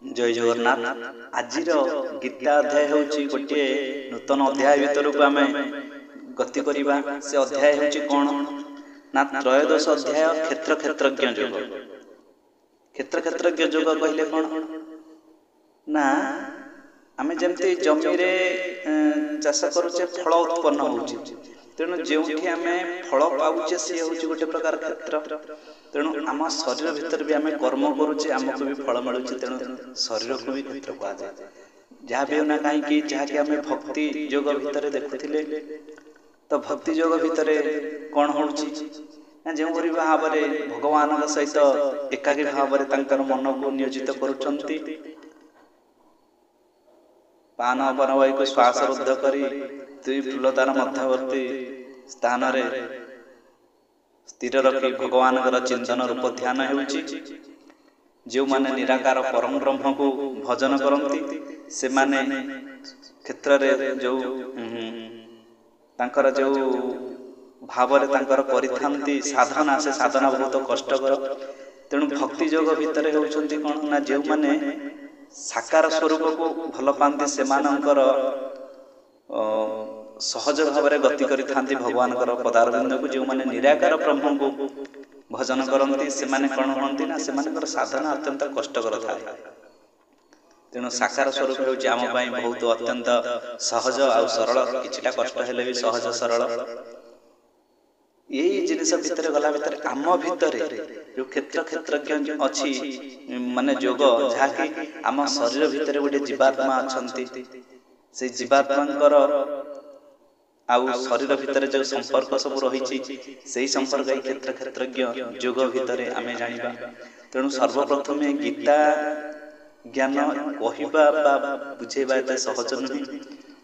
जय जगन्नाथ। आज गीता अध्याय होची गोटे नूतन अध्याय भीतर को आम गति करवा। से अध्याय होची कौन ना त्रयोदश अध्याय क्षेत्र क्षेत्रज्ञ योग। क्षेत्र क्षेत्रज्ञ योग कहले कौन ना आम जमती जमी रे चाष करुचे फल उत्पन्न होची। तेणु जो आम फल पाऊचे सी हूँ गोटे प्रकार क्षेत्र। तेणु आम शरीर भितर भी आम कर्म करुचे आमको भी फल मिलूँ। तेणु शरीर को भी क्षेत्र कह जाए। जहाँ भी होना कहीं जहाँकि आम भक्ति योग भितर देखुले तो भक्ति योग भितर कौन हो जो भाव में भगवान सहित एकाकी भाव में मन को नियोजित करुँच। पान अपनवायु को श्वास रुद्ध करी दुई फूलतार मध्यवर्ती स्थान रे स्थिर रखी भगवान चिंतन रूप ध्यान होउची। जो माने निराकार परम ब्रह्म को भजन करती से माने क्षेत्र रे जो तांकर जो भाव रे तांकर परिथांती साधना से साधना बहुत कष्टकर। तेणु भक्ति योग भितर होउछंती कोन ना जो माने साकार स्वरूप को भल पाती से सहज भाव में गति करी भगवान पदारविंद को। जो मैंने निराकार ब्रह्म को भजन करती से कौन हमें ना से साधना अत्यंत कष्टकर थाए। तेणु साकार स्वरूप होम बहुत अत्यंत सहज आ सरल। किछिटा कष्ट हेले भी सहज सरल। यही जिनिस भितर गला भितर आम भितर जो क्षेत्र क्षेत्रज्ञ अच्छी माने योग जहाँकि आम शरीर भितर गोटे जीवात्मा अच्छा से जीवात्मा आउ शरीर भितर जो संपर्क सब रही से संपर्क क्षेत्र क्षेत्रज्ञ योग भितर आम जाना। तेणु सर्वप्रथम गीता ज्ञान कहवा बुझेबा एत सहज नुहे।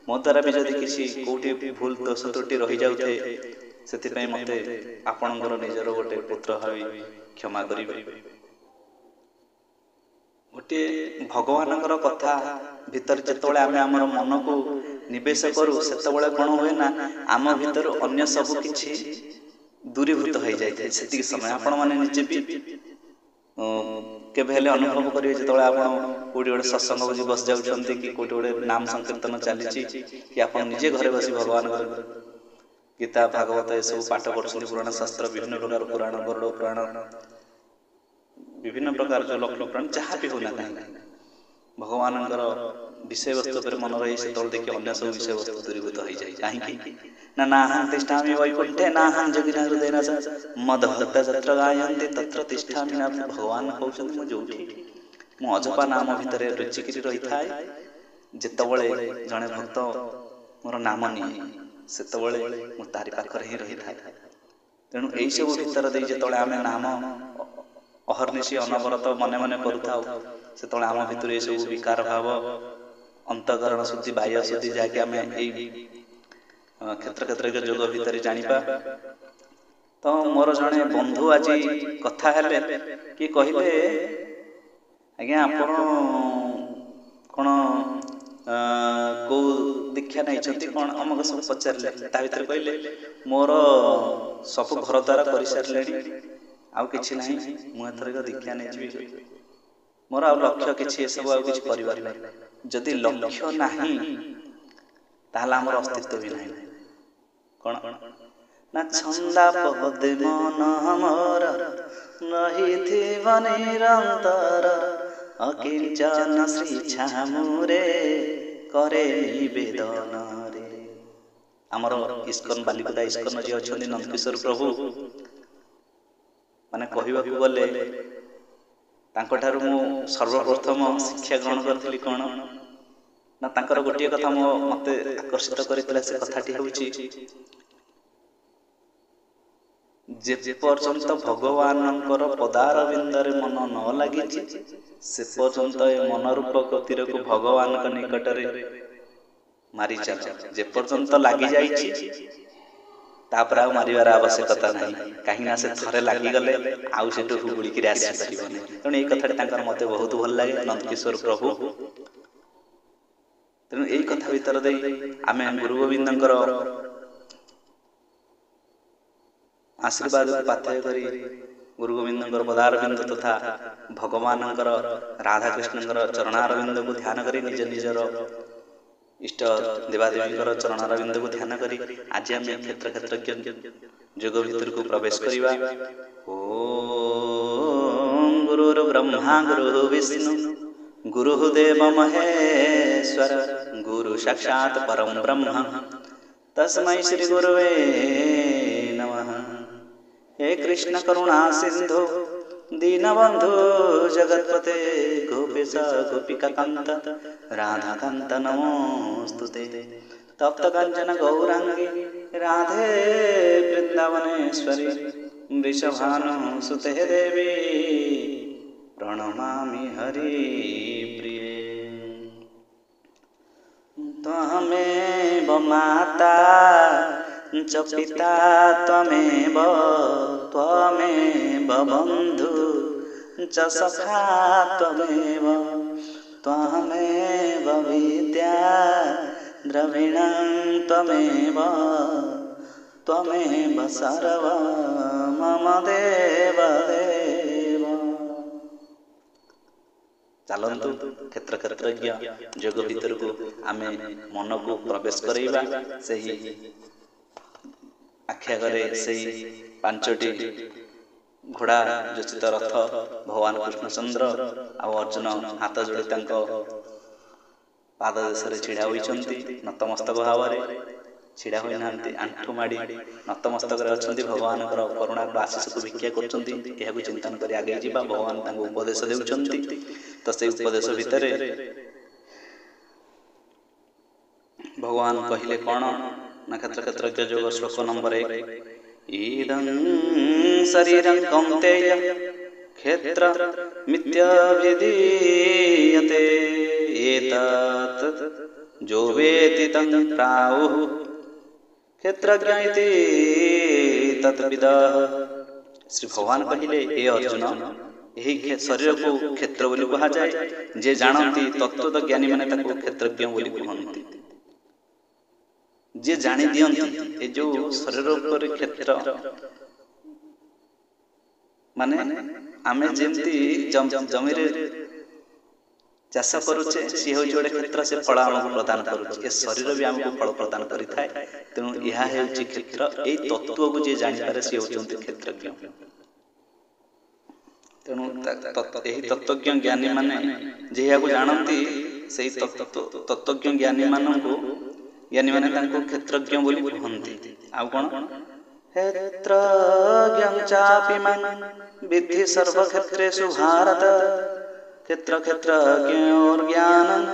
मो द्वारा भी जदि किसी कौटी भूल दोष त्रुटि रही जाउथे से मते आपणकर निजर गोटे पुत्र भाई क्षमा करेंगे। गोटे भगवान कथा भितर जिते आम आम मन को निवेश करूँ से कौन हुए ना आम भीतर अन्य सब किछि दूरीभूत हो जाए। से समय आपण मैंने निजे भी केवे अनुभव करेंगे जो आप कौटी गोटे सत्संग बजी बस जाऊँच कि कौटी गोटे नाम संकीर्तन चली कि आप निजे घरे बसी भगवान गीता भागवत ये सब पाठ कर पुराण शास्त्र विभिन्न प्रकार पुराण गरुड़ पुराण विभिन्न प्रकार जो लक्ष्मण पुराण जहाँ भी होना कहीं भगवान विषय वस्तु पर मन रही से देखिए अन्य सब विषय वस्तु दूरीभूत हो जाए। कहीं ना नाहं तिष्ठामि वैकुंठे नाहं जोगिना हृदयेन मदभक्त तत्र गायन्ति तत्र तिष्ठामि ना। भगवान कहउछन मु जोठी मु अजपा नाम भितर रुचिकिरी रही थाए। जेतबळे जणे भक्त मोर नाम निये सेतबळे मु तारि पाखरे ही रही थाए। तेणु एई सब भितर दे जेतबळे आमे नाम अहर्निशी अनवरत मने मने करूथाउ से आम भितर ये सब विकार भाव अंतकरण शुद्धि बाह्य शुद्धि जहाँकि आम क्षेत्र क्षेत्र योग भितर जानिबा। तो मोर जड़े बंधु आज कथा हेले कि कहले आज्ञा आपण कौन को दीक्षा नहीं कौन अमक सब पचारे भर कहले मोर सब घर द्वारा कर सारे आउ किछि नहीं मुझे दीक्षा नहीं मोर आ लक्ष्य किसी सब आउ किछि परिवार नहीं। जदि लक्ष्य नहीं ताहला हमर अस्तित्व भी नहीं। कौन ना छंदा पदे मन हमर नहीं थी निरंतर अकिंचन श्री छामुरे करे निवेदन रे। आमर इस्कन बालिकुदा इस्कन जी अच्छा नंदकिशोर प्रभु माने कहवा गले मु सर्वप्रथम शिक्षा ग्रहण करी कौन ना तांकर गोटे कथा मते आकर्षित करथिला। से कथाटी होउची जे पर्यंत भगवानंकर पदारविंदरे मन न लागी से पर्यंत मन रूप गतिर को भगवान का निकट रे मारी चल। जे पर्यंत लागी जाइछि तापर आउ मारिवार आवश्यकता नहीं। कहीं से थरे लगी गले आउ से गुड़िक आसी पारे। तेणु ये कथा मत बहुत भल लगे नंदकिशोर प्रभु। तेणु यही कथा भीतर दे आम गुरु गोविंदर आशीर्वाद पाथय करी गुरु गोविंदଙ୍କର पदारविंद तथा भगवानଙ୍କର राधाकृष्णଙ୍କର चरणारविंद को ध्यान करी निज निजर इष्ट देवादेवीଙ୍କର चरणारविंद को ध्यान करी आज आम क्षेत्र क्षेत्रज्ञ जोग भितर को प्रवेश करवा। ओम गुरुर् ब्रह्मा गुरु विष्णु गुरुदेव महेश्वर गुरु साक्षात् परम ब्रह्म तस्मै श्री गुरुवे नमः। हे कृष्ण करुणा सिंधु दीनबंधु जगतपते गोपेश गोपिका कांत राधा कांत नमोस्तुते। तप्त कांचन गौरांगी राधे वृंदावनेश्वरी वृषभानुसुते देवी प्रणमामि हरिप्रिये। त्वमेव माता च पिता त्वमेव त्वमेव बन्धु च सखा त्वमेव त्वमेव विद्या द्रविणं त्वमेव त्वमेव सर्वं मम देव देव। चलतु क्षेत्र क्षेत्रज्ञ जोग भितर को आम मन को प्रवेश करवा। से आख्यागरे से पांचटी घोड़ा जोचित रथ भगवान कृष्णचंद्र आ अर्जुन हाथ जोड़ी पाद देश छिड़ा होती नतमस्तक भाव छिड़ा होना आंठू माड़ी नतमस्तक अच्छा भगवान करुणा आशीष को भिक्षा कर चिंतन कर आगे जावा। भगवान उपदेश देउछंती तो से उपदेश भितर भगवान कहले कौन ना क्षेत्र क्षेत्रज्ञ जोग श्लोक नंबर 1 इदं शरीरं कौन्तेय क्षेत्र मिथ्याभिधीयते एतत् जो वेत्ति तं प्राहुः क्षेत्रज्ञ इति तत्विदः। श्री भगवान कहले हे अर्जुन यही शरीर को क्षेत्र बोली कहा जाए। जे जानती तत्व ज्ञानी माने ताको क्षेत्रज्ञ बोली कहती। जे जानी दियंती ए जो शरीर ऊपर क्षेत्र माने आमे जेमती जमी रे चाष करुचे सी हूँ गोटे क्षेत्र से फल आमको प्रदान करुचे। ए शरीर भी आमको फल प्रदान करिथाए। तेणु यह हेउची क्षेत्र ए तत्व को जे जानि पारे सी होचंती क्षेत्रज्ञ। तेणु यही तत्वज्ञ ज्ञानी माने जे को जानती से तत्वज्ञ ज्ञानी मानू ज्ञानी माने तांको क्षेत्रज्ञ बोली कहंती। आ कोन क्षेत्रज्ञं चापि मां विद्धि सर्वक्षेत्रेषु भारत क्षेत्र क्षेत्रज्ञोर ज्ञानं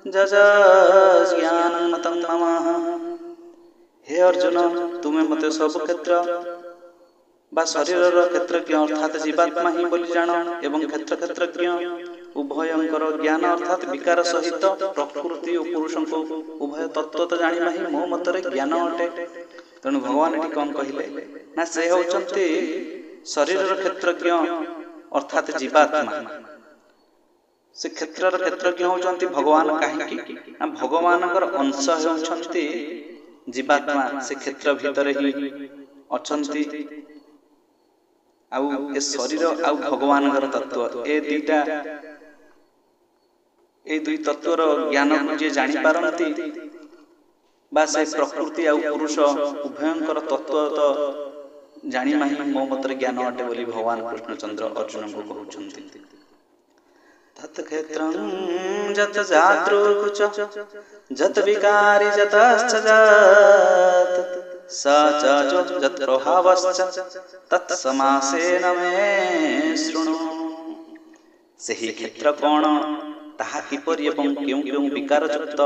ज्ञानं मतं मम। हे अर्जुन तुम्हें मते सब क्षेत्र बा शरीर क्षेत्रज्ञ अर्थात जीवात्मा ही बोली जान एवं क्षेत्र क्षेत्रज्ञ उभयंकर ज्ञान अर्थात विकार सहित प्रकृति और पुरुष को उभय तत्व तो जानिबा ही मो मतरे ज्ञान अटे। तेणु भगवान एटी कौन कहले ना से होचंती शरीर क्षेत्रज्ञ अर्थात जीवात्मा। से क्षेत्र क्षेत्रज्ञ होचंती भगवान काहेकि ना भगवान अंश होचंती जीवात्मा। से क्षेत्र भीतर ही अछंती आउ ए शरीर आउ भगवान तत्व ए दुईटा ए दुई तत्वर ज्ञान को जे जानि पारंती बा से प्रकृति आउ पुरुष उभयंकर तत्व तो जानि माही मो मतरे ज्ञान अटे बोली भगवान कृष्णचंद्र अर्जुन को कहउछंती। तत् क्षेत्रं जत जातृकुच जत विकारी जतश्च जात स च जत प्रभावश्च तत्समासेन मे शृणु। सही क्षेत्र कौन ताहा किपरि एवं क्यों क्यों विकार युक्त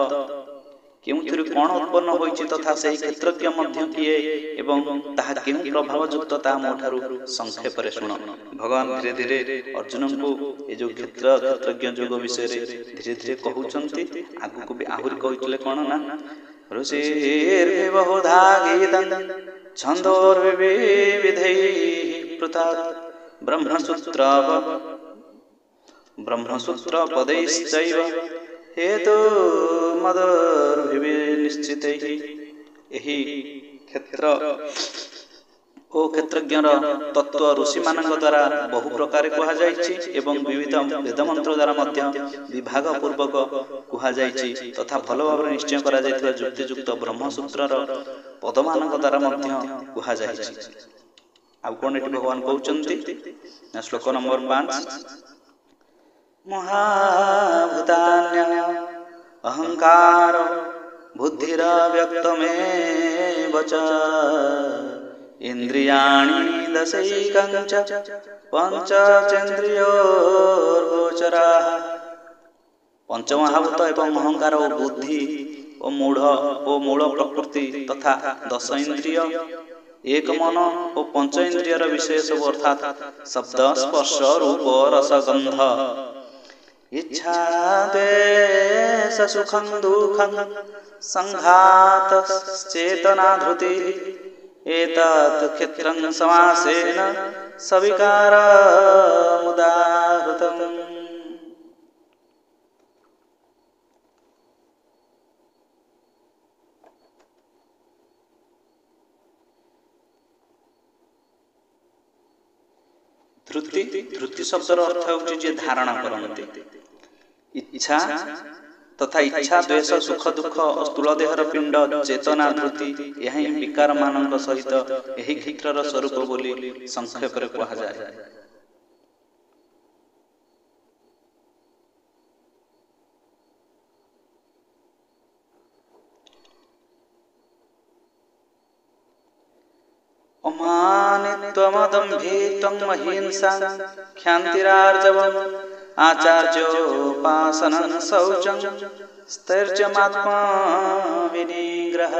केउथिरु कोन उत्पन्न होइछि तथा सेही क्षेत्रज्ञ मध्य किए एवं ताहा केउ प्रभाव युक्त ता मोठारु संक्षेप रे सुनो। भगवान धीरे धीरे अर्जुन को ए जो क्षेत्र क्षेत्रज्ञ जोग विषय रे धीरे धीरे कहउछंती। आगु को भी आहुरि कहितले कोन ना ऋषिर बहुधा गीतं छन्दोर्विविधैः पृथक् ब्रह्मसूत्र पदैश्चैव हेतु मदर्भिर्निश्चितैः। एही क्षेत्र ଓ କ୍ଷେତ୍ରଜ୍ଞର ତତ୍ତ୍ୱ ଋଷିମାନଙ୍କ ଦ୍ୱାରା ବହୁ ପ୍ରକାର କୁହାଯାଇଛି ଏବଂ ବିବିଧ ବେଦମନ୍ତ୍ର ଦ୍ୱାରା ମଧ୍ୟ ବିଭାଗ ପୂର୍ବକ କୁହାଯାଇଛି ତଥା ଭଲ ଭାବରେ ନିଶ୍ଚୟ କରାଯାଇଥିବା ଯୁକ୍ତିଯୁକ୍ତ ବ୍ରହ୍ମସୂତ୍ରର ପଦମାନଙ୍କ ଦ୍ୱାରା ମଧ୍ୟ କୁହାଯାଇଛି। ଆଉ କଣ ଏଠି ଭଗବାନ କହୁଛନ୍ତି ନା ଶ୍ଲୋକ ନମ୍ବର 5 ମହାଭୂତାନ୍ୟ ଅହଙ୍କାର ବୁଦ୍ଧିର ବ୍ୟକ୍ତମେବ ଚ ଇନ୍ଦ୍ରିୟାଣି ଦଶୈକଂଚ ପଞ୍ଚଚେନ୍ଦ୍ରିಯೋର୍ଗୋଚରାଃ। ପଞ୍ଚମହାଭୂତ ଏବଂ ଅହଙ୍କାର ଓ ବୁଦ୍ଧି ଓ ମୂଳ ପ୍ରକୃତି ତଥା 10 ଇନ୍ଦ୍ରିୟ, ଏକ ମନ ଓ ପଞ୍ଚ ଇନ୍ଦ୍ରିୟର ବିଷୟ ସବୁ ଅର୍ଥାତ୍ ଶବ୍ଦ ସ୍ପର୍ଶ ରୂପ ରସ ଗନ୍ଧ ଇଚ୍ଛା ଦ୍ୱେଷ ସୁଖଂ ଦୁଃଖଂ ସଂଘାତ ଚେତନା ଧୃତି एतत् क्षेत्रं समासेन सविकारमुदाहृतम्। धृति शब्दर अर्थ होउछि जे धारण करन्ति। इच्छा तथा इच्छा द्वेष सुख दुख स्थूल देहर पिंड चेतना धृति यही विकार मानक सहित यही क्षेत्रर स्वरूप बोली संक्षेप रे कहा जाय। अमानित्वमदम्भित्वं महिंसा क्षान्तिरार्जवम् आचार्योपासनं शौचं स्थैर्यमात्मा विनिग्रह।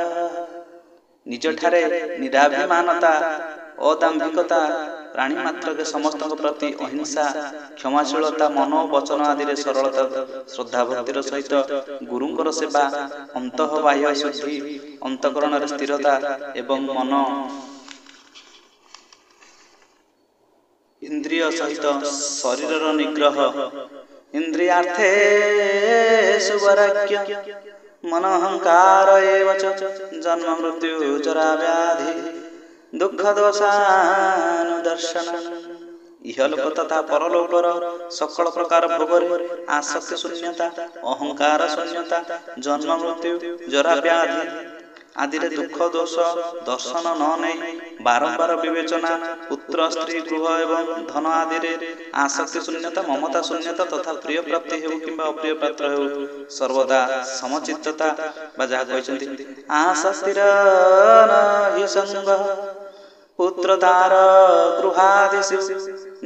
निज ठारे निराभिमानता अदाम्भिकता प्राणी मात्र के समस्त प्रति अहिंसा क्षमाशीलता मनो वचन आदि सरलता श्रद्धा भक्तिर सहित गुरुंकर सेवा अंतः बाह्य शुद्धि अंतकरण स्थिरता एवं मन इंद्रिय सहित शरीर निग्रह इंद्रियार्थे सुवराज्ञ मनोहंकार एव च जन्म मृत्यु जरा व्याधि दुख दोषानुदर्शन। इहलोक तथा परलोकर सकल प्रकार भोगरे आसक्ति शून्यता अहंकार शून्यता जन्म मृत्यु जरा व्याधि आदि दुख दोष दर्शन न नहीं बारंबार विवेचना पुत्र स्त्री गृह एवं धन आदि आसक्ति शून्यता ममता शून्यता तथा प्रिय प्राप्ति हो कि अप्रिय प्राप्त हो सर्वदा समचित्तता जहाँ कहते आसक्तिर नहि संग पुत्रदार गृहादिषु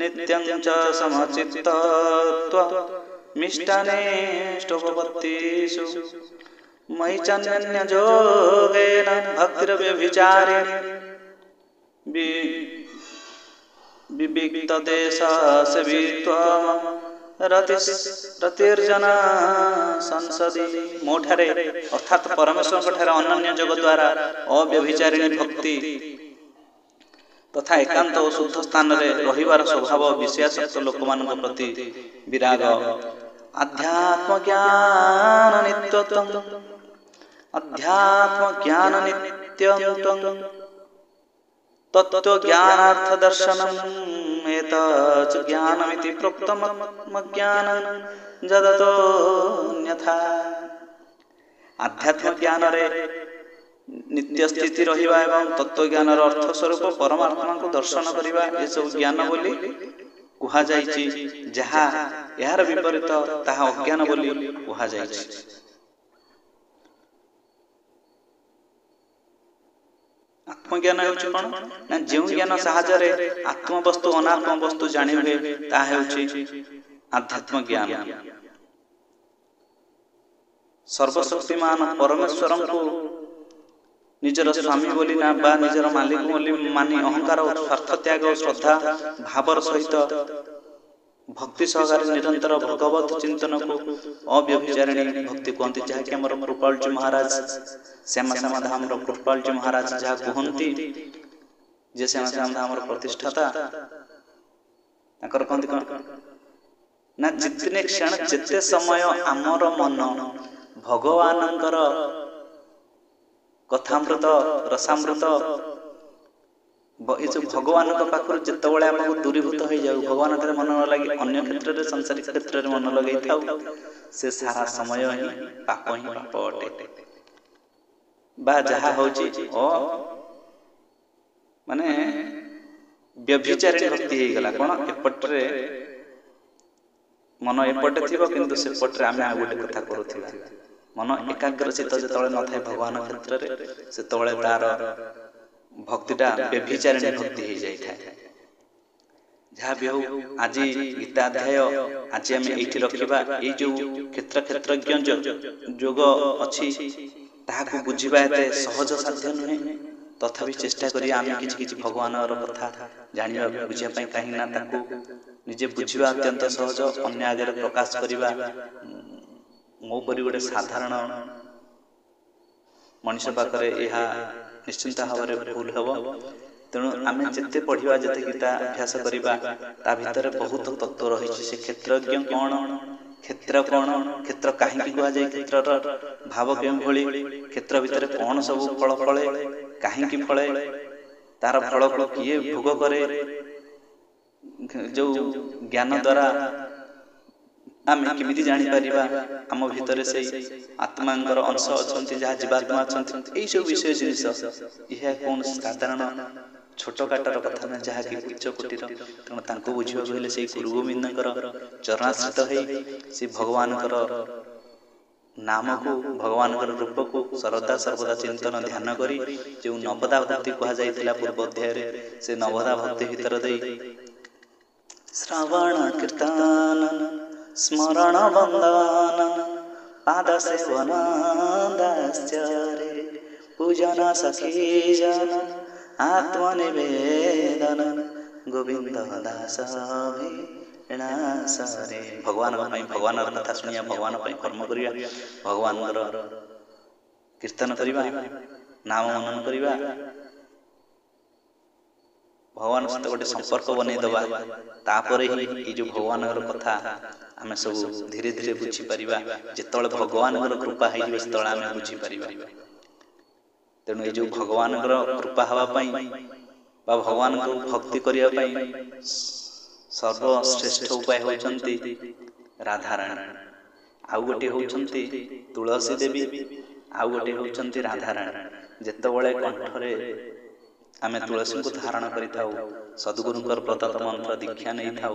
नित्यं च समचित्तत्व मिष्टानेष्टोपपत्तिषु मयि चान्य जोगेन भक्तिर्व्यभिचारिणी विविक्त देश सेवित्वम रतिर्जन संसदी। मोठारे अर्थात परमेश्वर ठारे अनन्य जग द्वारा अव्यभिचारिणी भक्ति तथा एकांत और शुद्ध स्थान रे रहिबार स्वभाव विषयासक्त लोकमानक प्रति विराग अध्यात्म ज्ञान नित्यत्वं अध्यात्म ज्ञान नित्यत्वं तत्व ज्ञानार्थ दर्शनम् एतत् ज्ञानमिति प्रोक्तम् ज्ञानं जदतोऽन्यथा। आध्यात्म ज्ञान रे नित्य स्थिति रहिबा एवं तत्व ज्ञान अर्थ स्वरूप परमात्मा को दर्शन करिबा ए सब ज्ञान बोली कुहा जायछि जहा यार विपरीत ताहा अज्ञान बोली कुहा जायछि। आत्मज्ञान हेउछि कोन ना जेउ ज्ञान सहायरे आत्मवस्तु अनात्म वस्तु जानि हुए ता हेउछि आध्यात्म ज्ञान। सर्वशक्तिमान परमेश्वरन को निजर स्वामी बोली ना बा निजर मालिक बोली मानी अहंकार और स्वार्थ त्याग और श्रद्धा भावर सहित भक्ति सहकारी निरंतर भगवत चिंतन को अव्यभिचारिणी भक्ति कहते जहाँ कि हमर कृपाल जी महाराज श्यामा श्यामा धाम कृपाल जी महाराज जहाँ कहती जे श्यामा श्यामा धाम प्रतिष्ठाता कहते कौन ना जितने क्षण जिते समय आमर मन भगवानंकर कथामृत रसामृत ये जो भगवान पाखर जितेबाला आमको दूरीभूत हो जाऊ भगवान ठारे मन न लगे अन्य क्षेत्र में सांसारिक क्षेत्र में मन लगे था से सारा समय ही पाप अटे बा जहा होची ओ माने व्यभिचारिणी भक्ति हो गला कोन एपटरे मन एपटे थिबो किंतु से पटरे आमे आ गोटे कथा करूथिबा मन एकाग्रचित जेतले न थाए भगवान क्षेत्र रे सेतले तार भक्तिटा व्यभिचारिणी भक्ति हो जाए जहाँ भी हो आज गीता अध्याय आज आम ये रखा ये जो क्षेत्र क्षेत्रज्ञ जोग अच्छी ताकू बुझा एत सहज साध्य नुहे तथापि चेष्टा करी आम कि भगवान कथा जाना बुझापी कहीं निजे बुझा अत्यंत सहज अन्य आगे प्रकाश करवा मो परी गोटे साधारण मनीष पाखे यह निश्चिंत भाव में भूल हम तेणु आम जिते पढ़ा जिते गीता अभ्यास करवा ता भितर बहुत तत्व रही से क्षेत्रज्ञ कौन क्षेत्र कौन क्षेत्र कहीं कहुए क्षेत्र भाव क्यों भली क्षेत्र भितर कौन सब फल फले कहीं फले तार फल को किए भोग करे जो ज्ञान द्वारा आम केमिति जानी परिबा आम भितर से आत्मांगर अंश अच्छा जहाँ जीवात्मा अच्छा यही सब विषय जिनिस यह कौन साधारण छोट काटर कथा ना जहाँ कि उच्च कोटिर तेणु तांको बुझा कहले से गुरु गोविंदकर चरणाश्रित हो से भगवान नाम को भगवान रूप को सर्वदा सर्वदा चिंतन ध्यान करी जो नवदा भक्ति कहा जाइतिला पूर्व अध्याय से नवदा भक्ति भीतर दे श्रवण कीर्तन स्मरण वंदन पाद सेवन दास्यरे पूजन सखी जन आत्मनिवेदन गोविंद दास भिनासरे भगवान भगवान कथा शुणिया भगवान कर्म करिया भगवान कीर्तन करिया नाम मनन करिया भगवान सहित गोटे संपर्क बनै दबा तापर ही ये जो भगवान कथा आम सब धीरे धीरे बुझी परिबा जेतले भगवान कृपा है से आम बुझी परिबा तेणु ये जो भगवान कृपा हवा बा भगवान को भक्ति करने सर्वश्रेष्ठ उपाय होचंती राधाराणी आउ गोटे होचंती तुलसी देवी आउ गोटे होचंती राधाराणी जेतबळे कंठरे आमे तुलसी को धारण करिथाउ सद्गुरुंकर प्रदत्त मंत्र दीक्षा नहीं थाउ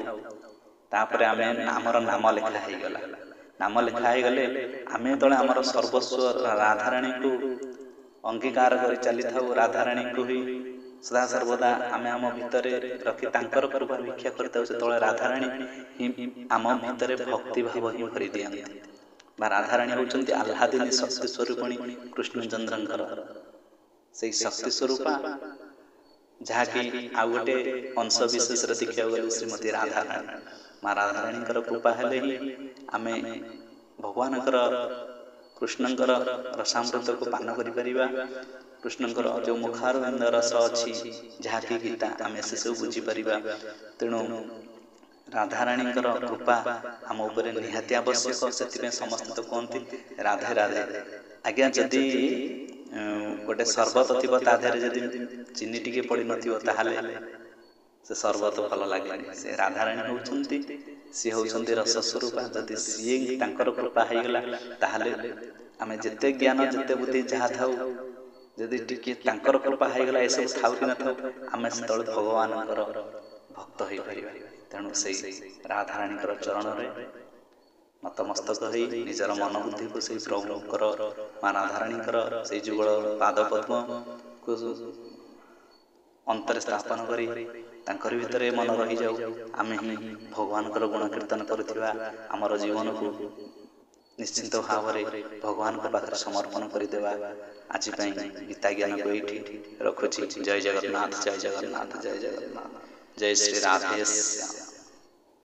तापरे आमे आमर नाम लेखा है गला नाम लेखा है गले आमे तळे आमर सर्वस्व राधाराणी को अंगीकार कर चली थाउ राधाराणी को ही सदा सर्वदा आमे आम भितर रखी तांकर कृपा भिक्षा करताउ से तळे राधाराणी ही आम भितर भक्ति भाव ही भरी दियंती बा राधाराणी होचंती आह्लादिनी शक्ति स्वरूपिणी कृष्णचंद्रंकर से शक्ति स्वरूपा जहाँकि आउ गोटे अंश विशेष देखा गले श्रीमती राधाराणी माँ राधाराणी कृपा हेले ही आमे भगवान कृष्णंकर रसामृत को पान करिपरिबा कृष्णंकर जो मुखारविंद रस अच्छी जहाँकि गीता आमे से सब बुझी परिबा तेणु राधाराणी कृपा आम उपर निहाती आवश्यक से समस्त तो कहते राधे राधे आज्ञा जदि गोटे शरबत थी ताधे जदि चीनी टिके पड़ नाले से शरबत भल लगे से राधाराणी होती सी होती रसस्वरूपा जदि सी कृपा होगला ताहले आमे जेते ज्ञान जेते बुद्धि जहाँ था जदि टिके कृपा होगला ये सब थाउ कि न थाउ आमे से भगवान भक्त हो पार तेणु से राधाराणी चरण में नतमस्तक हो निजर मन बुद्धि को से प्रभुंकर माँ राधाराणी से जुगल पाद पद्म को अंतर स्थापन करी तांकर भितर मन रही जाऊ आम ही भगवान गुण कीर्तन करुवा आमर जीवन को निश्चिंत भाव में भगवान पाखे समर्पण करदेवा आज गीता ज्ञान को ये रखुची जय जगन्नाथ जय जगन्नाथ जय जगन्नाथ जय श्री राधेश्याम।